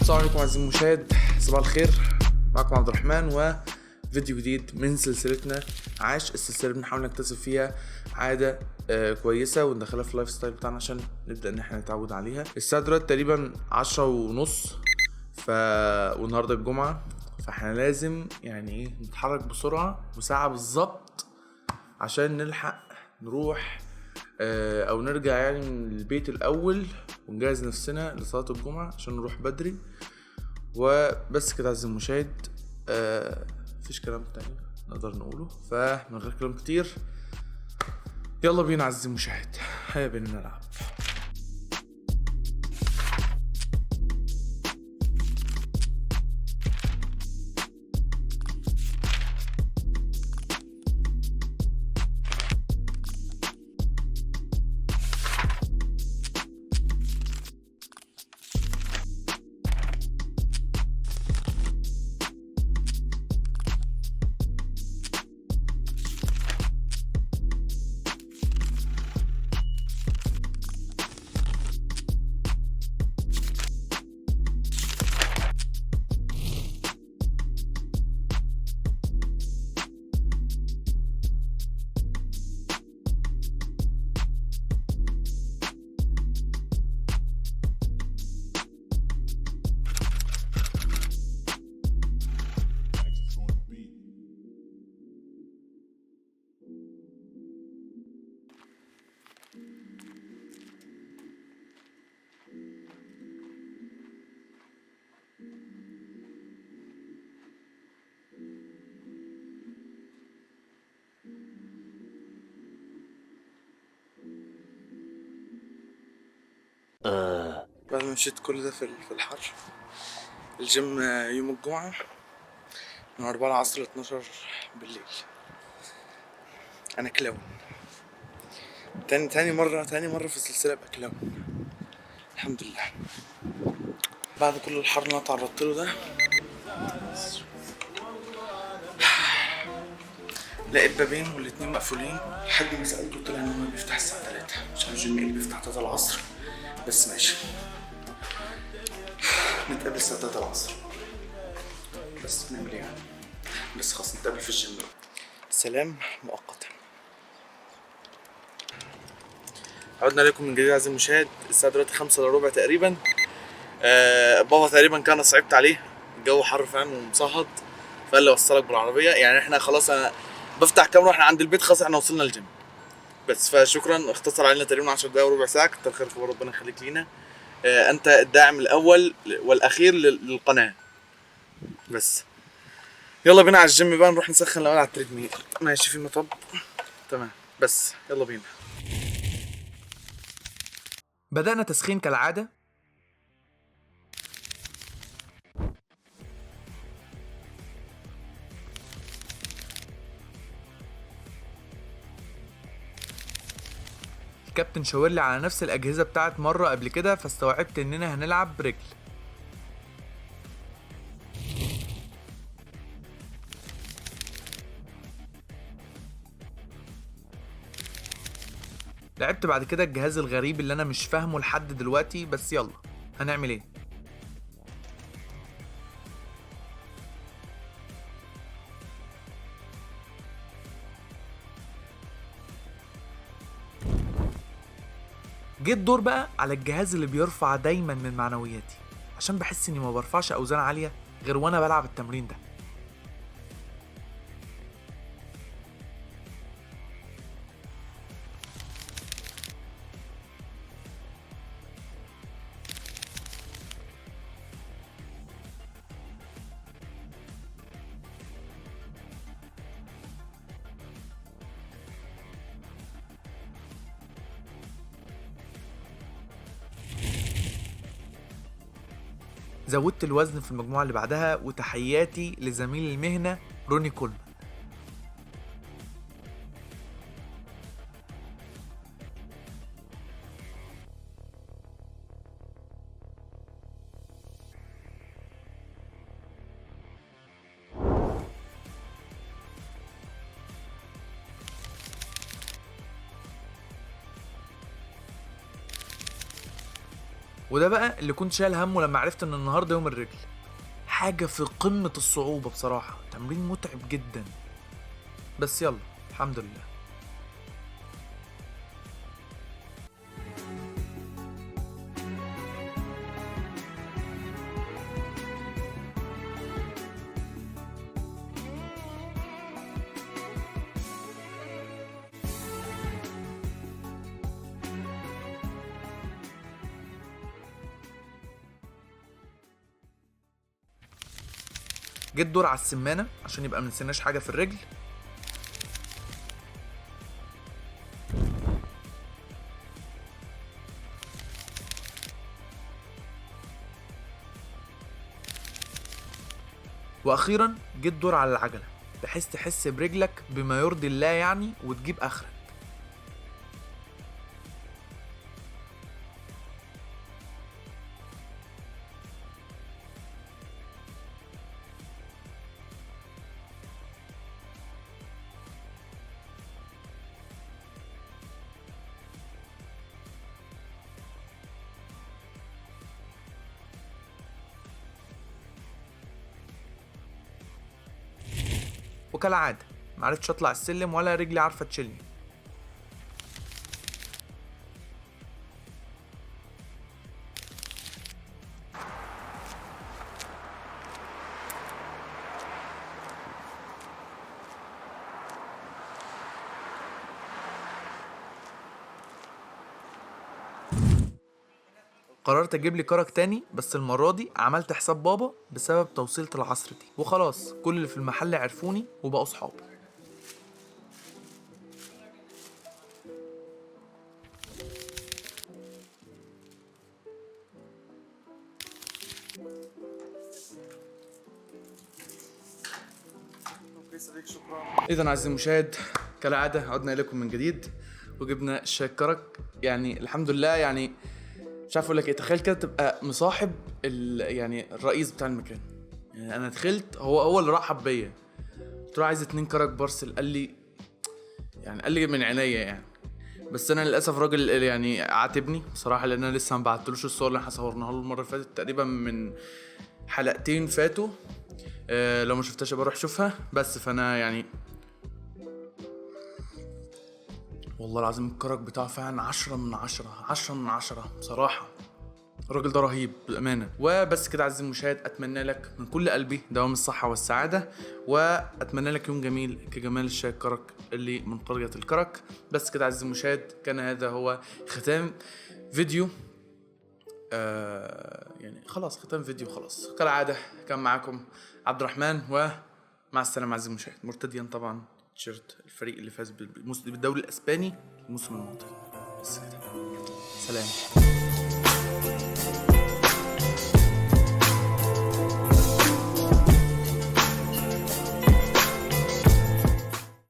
السلام عليكم عزيزي المشاهد، صباح الخير. معكم عبد الرحمن وفيديو جديد من سلسلتنا عاش. السلسله بنحاول نكتسب فيها عاده كويسه وندخلها في اللايف ستايل بتاعنا عشان نبدا ان احنا نتعود عليها. الساعه دلوقتي تقريبا 10:30 والنهارده الجمعه، فاحنا لازم يعني نتحرك بسرعه وساعه بالظبط عشان نلحق نروح او نرجع يعني من البيت الاول ونجهز نفسنا لصلاة الجمعة عشان نروح بدري. وبس كده عزيزي المشاهد، مفيش كلام تاني نقدر نقوله، فمن غير كلام كتير يلا بينا عزيزي المشاهد، هيا بينا نلعب. بعد ما مشيت كل ده في الحر، الجيم يوم الجمعة من 4 العصر ل 12 بالليل. أنا كلاون، تاني مرة في السلسلة أبقى كلاون، الحمد لله. بعد كل الحر اللي أنا تعرضت له ده، لقيت بابين والاتنين مقفولين. لحد ما سألته طلع إن هو بيفتح الساعة 3، مش عارف الجيم اللي بيفتح 3 العصر، بس ماشي نتقابل الساعة 3 العصر، بس نعمل ايه يعني؟ بس خلاص نتقابل في الجيم. سلام مؤقتا. عدنا لكم من جديد عزيزي المشاهد. الساعة دلوقتي 5:15 تقريبا. بابا تقريبا كان صعبت عليه، الجو حر فعلا ومصهد، فقال لي وصلك بالعربية. يعني احنا خلاص، انا بفتح كاميرا واحنا عند البيت، خلاص احنا وصلنا الجيم. بس فشكرا، اختصر علينا تقريبا 10 دقايق وربع ساعة، كتر خيرك وربنا يخليك لينا. انت الداعم الاول والاخير للقناة. بس يلا بينا على الجيم بقى، نروح نسخن الاول على التريدميل. ماشي في مطب تمام، بس يلا بينا. بدأنا تسخين كالعادة. الكابتن شاور لي على نفس الأجهزة بتاعت مرة قبل كده، فاستوعبت إننا هنلعب برجل. لعبت بعد كده الجهاز الغريب اللي أنا مش فاهمه لحد دلوقتي، بس يلا هنعمل إيه؟ جيت دور بقى على الجهاز اللي بيرفع دايما من معنوياتي، عشان بحس إني ما برفعش أوزان عالية غير وأنا بلعب التمرين ده. زودت الوزن في المجموعة اللي بعدها، وتحياتي لزميل المهنة روني كولمان. وده بقى اللي كنت شايل همه لما عرفت ان النهارده يوم الرجل. حاجه في قمه الصعوبه بصراحه، تمرين متعب جدا، بس يلا الحمد لله. جيت دور على السمانه عشان يبقى منسيناش حاجه في الرجل. واخيرا جيت دور على العجله بحيث تحس برجلك بما يرضي الله يعني وتجيب اخرك. وكالعاده معرفتش اطلع السلم ولا رجلي عارفه تشيلني. قررت اجيب لي كرك تاني، بس المره دي عملت حساب بابا بسبب توصيله العصر دي، وخلاص كل اللي في المحل عرفوني وبقوا صحاب. اذا عزيزي المشاهد، كالعاده عدنا اليكم من جديد وجبنا الشاي كرك. يعني الحمد لله، يعني مش عارف اقول لك ايه. تخيل كده تبقى مصاحب يعني الرئيس بتاع المكان. يعني انا دخلت، هو اللي رحب بيا. قلت له عايز 2 كرك بارسل، قال لي من عينيا يعني. بس انا للاسف راجل يعني عاتبني بصراحه، لان انا لسه ما بعتلوش الصور اللي احنا صورناها له المره اللي فاتت، تقريبا من حلقتين فاتوا. لو ما شفتهاش بروح شوفها. بس فانا يعني والله العظيم الكرك بتاعه فعلا 10/10 بصراحه. الراجل ده رهيب بامانه. وبس كده عزيزي المشاهد، اتمنى لك من كل قلبي دوام الصحه والسعاده، واتمنى لك يوم جميل كجمال الشاي الكرك اللي من قريه الكرك. بس كده عزيزي المشاهد، كان هذا هو ختام فيديو. يعني خلاص ختام فيديو خلاص. كالعاده كان معاكم عبد الرحمن، ومع السلامه عزيزي المشاهد. مرتديا طبعا تيشيرت الفريق اللي فاز بالدوري الاسباني الموسم الماضي. بس كده، سلام.